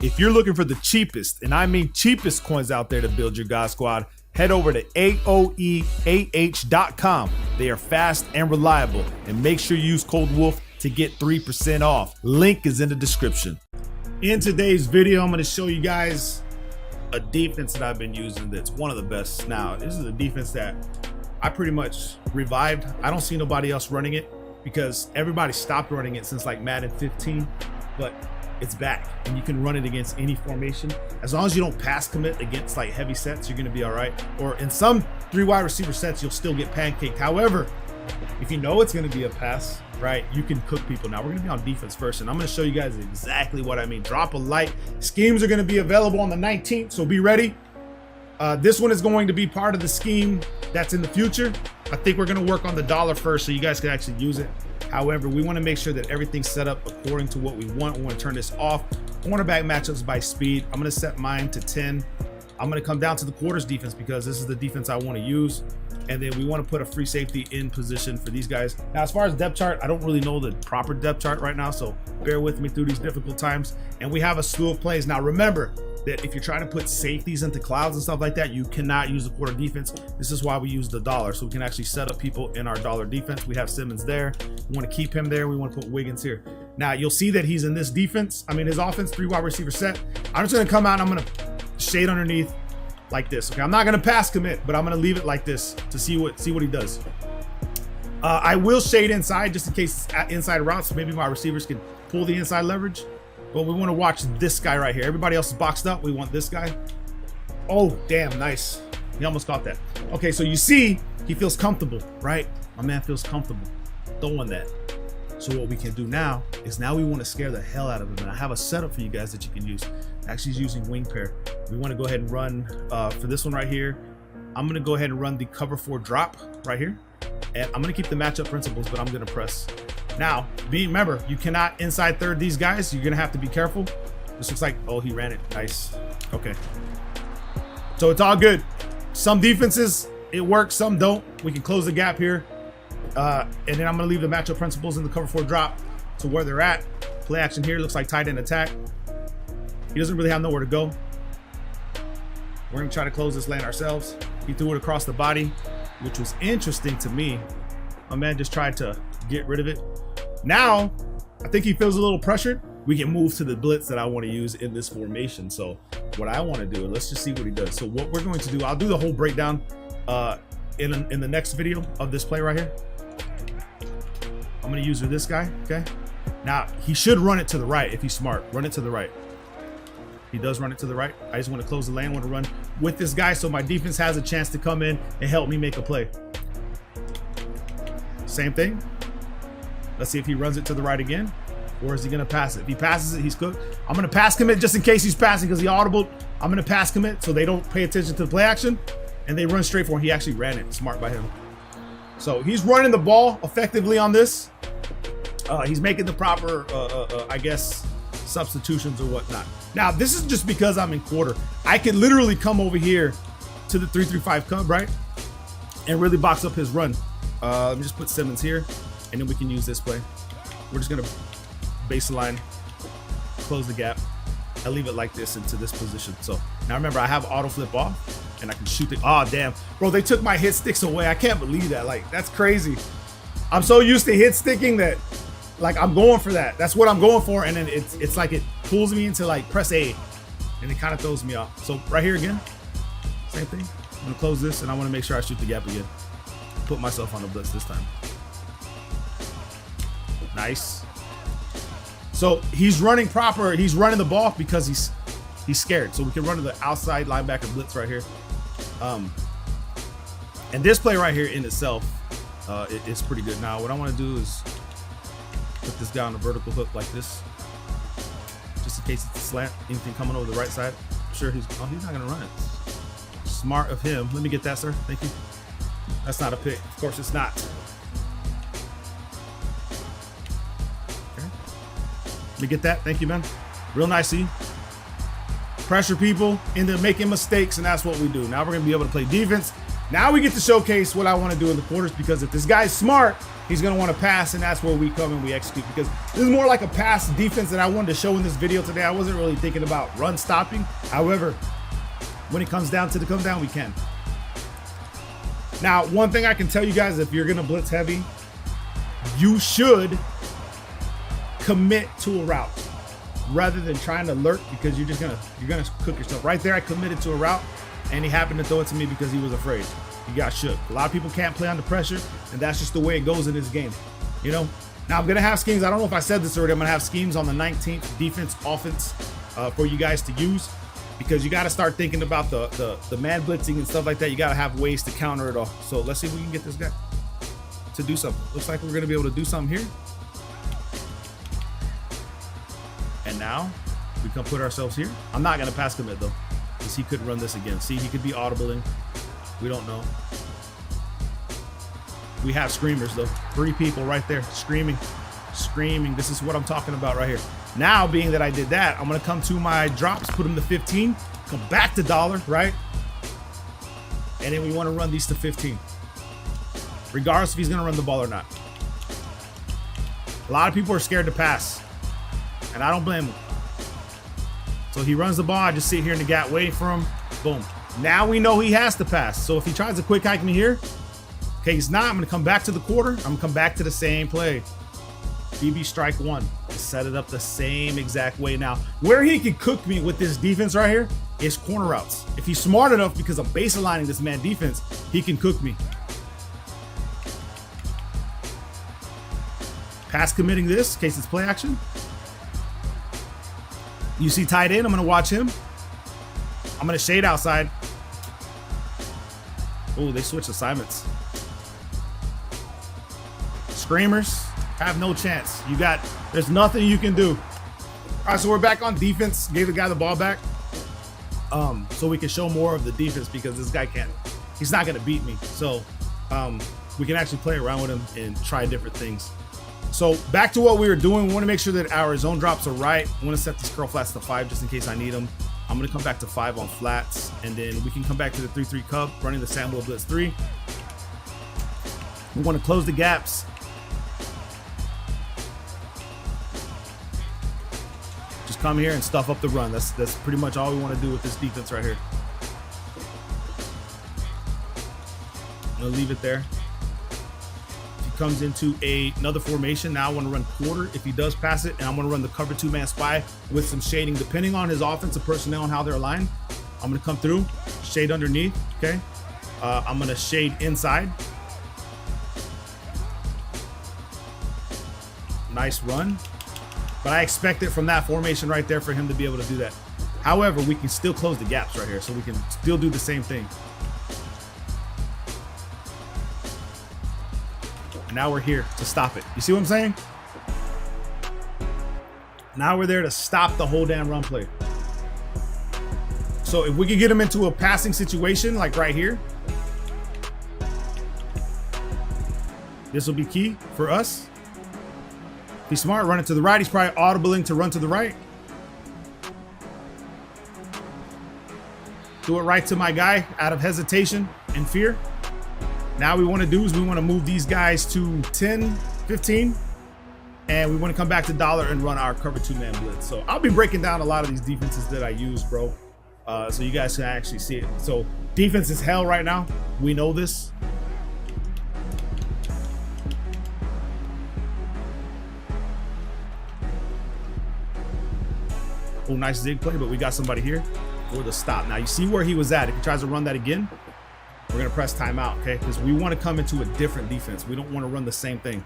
If you're looking for the cheapest, and I mean cheapest coins out there to build your God Squad, head over to AOEAH.com. They are fast and reliable, and make sure you use code WOLF to get 3% off. Link is in the description. In today's video, I'm going to show you guys a defense that I've been using that's one of the best. Now, this is a defense that I pretty much revived. I don't see nobody else running it because everybody stopped running it since like Madden 15, but it's back and you can run it against any formation. As long as you don't pass commit against like heavy sets, you're going to be all right. Or in some 3 wide receiver sets, you'll still get pancaked. However, if you know it's going to be a pass, right, you can cook people. Now we're going to be on defense first, and I'm going to show you guys exactly what I mean. Drop a like. Schemes are going to be available on the 19th, so be ready. This one is going to be part of the scheme that's in the future. I think we're going to work on the dollar first so you guys can actually use it. However, we want to make sure that everything's set up according to what we want. We want to turn this off. Cornerback matchups by speed. I'm going to set mine to 10. I'm going to come down to the quarters defense because this is the defense I want to use. And then we want to put a free safety in position for these guys. Now, as far as depth chart, I don't really know the proper depth chart right now, so bear with me through these difficult times. And we have a slew of plays. Now, remember that if you're trying to put safeties into clouds and stuff like that, you cannot use the quarter defense. This is why we use the dollar, so we can actually set up people in our dollar defense. We have Simmons there. We want to keep him there. We want to put Wiggins here. Now, you'll see that he's in this defense. I mean, his offense, 3 wide receiver set. I'm just going to come out and I'm going to shade underneath like this. Okay, I'm not going to pass commit, but I'm going to leave it like this to see what he does. I will shade inside just in case it's inside routes. So maybe my receivers can pull the inside leverage. But we want to watch this guy right here. Everybody else is boxed up. We want this guy. Oh, damn, nice. He almost caught that. Okay, so you see, he feels comfortable, right? My man feels comfortable throwing that. So what we can do now is we want to scare the hell out of him. And I have a setup for you guys that you can use. Actually, he's using wing pair. We want to go ahead and run for this one right here. I'm going to go ahead and run the cover 4 drop right here. And I'm going to keep the matchup principles, but I'm going to press. Now, remember, you cannot inside third these guys. You're going to have to be careful. This looks like, oh, he ran it. Nice. Okay. So it's all good. Some defenses, it works. Some don't. We can close the gap here. And then I'm going to leave the matchup principles in the cover 4 drop to where they're at. Play action here. Looks like tight end attack. He doesn't really have nowhere to go. We're going to try to close this lane ourselves. He threw it across the body, which was interesting to me. My man just tried to get rid of it. Now, I think he feels a little pressured. We can move to the blitz that I want to use in this formation. So what I want to do, let's just see what he does. So what we're going to do, I'll do the whole breakdown in the next video of this play right here. I'm going to use this guy, okay? Now, he should run it to the right if he's smart. Run it to the right. He does run it to the right. I just want to close the lane. I want to run with this guy so my defense has a chance to come in and help me make a play. Same thing. Let's see if he runs it to the right again, or is he going to pass it? If he passes it, he's cooked. I'm going to pass commit just in case he's passing because he audible. I'm going to pass commit so they don't pay attention to the play action and they run straight for him. He actually ran it. Smart by him. So he's running the ball effectively on this. He's making the proper, I guess, substitutions or whatnot. Now, this is just because I'm in quarter. I could literally come over here to the 3-3-5 cub, right? And really box up his run. Let me just put Simmons here, and then we can use this play. We're just going to baseline, close the gap. I leave it like this into this position. So now remember, I have auto flip off, and I can shoot it. Oh, damn. Bro, they took my hit sticks away. I can't believe that. Like, that's crazy. I'm so used to hit sticking that, like, I'm going for that. That's what I'm going for, and then it's like it pulls me into, like, press A, and it kind of throws me off. So right here again, same thing. I'm going to close this, and I want to make sure I shoot the gap again. Put myself on the blitz this time. Nice. So he's running proper. He's running the ball because he's scared. So we can run to the outside linebacker blitz right here. And this play right here in itself is pretty good. Now what I want to do is put this guy on a vertical hook like this, just in case it's a slant. Anything coming over the right side. I'm sure he's not going to run it. Smart of him. Let me get that, sir. Thank you. That's not a pick. Of course it's not. Okay. Let me get that. Thank you, man. Real nice. See? Pressure people into making mistakes, and that's what we do. Now we're going to be able to play defense. Now we get to showcase what I want to do in the quarters, because if this guy's smart, he's going to want to pass, and that's where we come and we execute, because this is more like a pass defense that I wanted to show in this video today. I wasn't really thinking about run stopping. However, when it comes down to the come down, we can. Now, one thing I can tell you guys, if you're going to blitz heavy, you should commit to a route rather than trying to lurk, because you're gonna cook yourself. Right there, I committed to a route, and he happened to throw it to me because he was afraid. He got shook. A lot of people can't play under pressure, and that's just the way it goes in this game. You know. Now I'm gonna have schemes. I don't know if I said this already. I'm gonna have schemes on the 19th, defense, offense, for you guys to use, because you got to start thinking about the man blitzing and stuff like that. You got to have ways to counter it all. So let's see if we can get this guy to do something. Looks like we're gonna be able to do something here. And now we can put ourselves here. I'm not gonna pass commit though, because he could run this again. See, he could be audibling. We don't know. We have screamers though. 3 people right there screaming. This is what I'm talking about right here. Now, being that I did that, I'm gonna come to my drops, put them to 15, come back to dollar, right? And then we want to run these to 15, regardless if he's gonna run the ball or not. A lot of people are scared to pass, and I don't blame him. So he runs the ball. I just sit here in the gap waiting for him. Boom. Now we know he has to pass. So if he tries to quick hike me here, okay, he's not. I'm going to come back to the quarter. I'm going to come back to the same play. BB strike 1. Set it up the same exact way. Now, where he can cook me with this defense right here is corner routes. If he's smart enough, because I'm base aligning this man defense, he can cook me. Pass committing this, in case it's play action. You see tight end, I'm going to watch him. I'm going to shade outside. Oh, they switched assignments. Screamers have no chance. There's nothing you can do. All right, so we're back on defense. Gave the guy the ball back. So we can show more of the defense, because this guy he's not going to beat me. So we can actually play around with him and try different things. So back to what we were doing. We want to make sure that our zone drops are right. I want to set these curl flats to 5 just in case I need them. I'm going to come back to 5 on flats, and then we can come back to the 3-3 cub, running the Samuel Blitz 3. We want to close the gaps. Just come here and stuff up the run. That's pretty much all we want to do with this defense right here. I'm going to leave it there. Comes into another formation. Now I want to run quarter if he does pass it, and I'm going to run the cover 2-man spy with some shading depending on his offensive personnel and how they're aligned. I'm going to come through, shade underneath. Okay, I'm going to shade inside. Nice run, but I expect it from that formation right there for him to be able to do that. However, we can still close the gaps right here, so we can still do the same thing. Now we're here to stop it. You see what I'm saying? Now we're there to stop the whole damn run play. So if we can get him into a passing situation, like right here, this will be key for us. If he's smart, run it to the right. He's probably audibling to run to the right. Do it right to my guy out of hesitation and fear. Now we want to do is we want to move these guys to 10, 15, and we want to come back to dollar and run our cover 2-man blitz. So I'll be breaking down a lot of these defenses that I use, bro, so you guys can actually see it. So defense is hell right now. We know this. Oh, nice zig play, but we got somebody here for the stop. Now you see where he was at. If he tries to run that again, we're going to press timeout, okay? Because we want to come into a different defense. We don't want to run the same thing,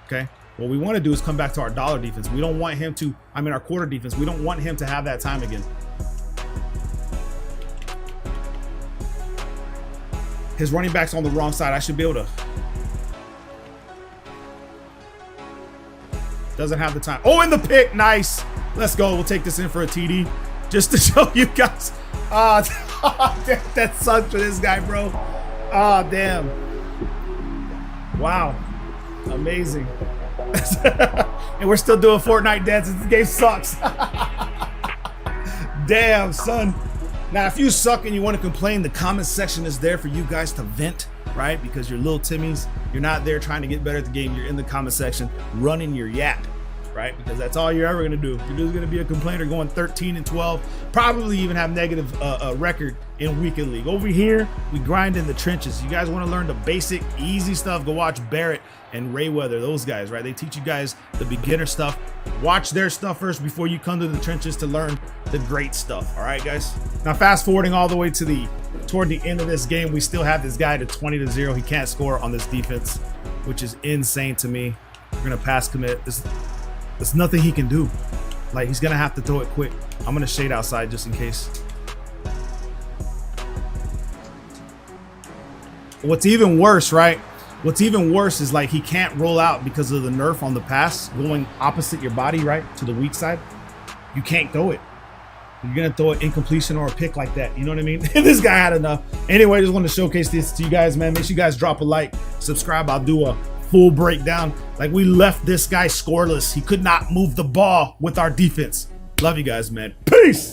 okay? What we want to do is come back to our dollar defense. We don't want him to, our quarter defense. We don't want him to have that time again. His running back's on the wrong side. I should be able to. Doesn't have the time. Oh, in the pick. Nice. Let's go. We'll take this in for a TD just to show you guys. That sucks for this guy, bro. Oh, damn. Wow. Amazing. And we're still doing Fortnite dances. This game sucks. Damn, son. Now, if you suck and you want to complain, the comment section is there for you guys to vent, right? Because you're little Timmies. You're not there trying to get better at the game. You're in the comment section running your yap, right? Because that's all you're ever going to do. You're just going to be a complainer going 13-12, probably even have negative record in weekend league. Over here, we grind in the trenches. You guys want to learn the basic, easy stuff, go watch Barrett and Rayweather, those guys, right? They teach you guys the beginner stuff. Watch their stuff first before you come to the trenches to learn the great stuff. All right, guys. Now, fast forwarding all the way to toward the end of this game, we still have this guy to 20-0. He can't score on this defense, which is insane to me. We're gonna pass commit. There's nothing he can do. Like, he's gonna have to throw it quick. I'm gonna shade outside just in case. What's even worse, right? What's even worse is like he can't roll out because of the nerf on the pass going opposite your body, right? To the weak side. You can't throw it. You're gonna throw it incompletion or a pick like that. You know what I mean? This guy had enough. Anyway, just want to showcase this to you guys, man. Make sure you guys drop a like, subscribe. I'll do a full breakdown. Like, we left this guy scoreless. He could not move the ball with our defense. Love you guys, man. Peace.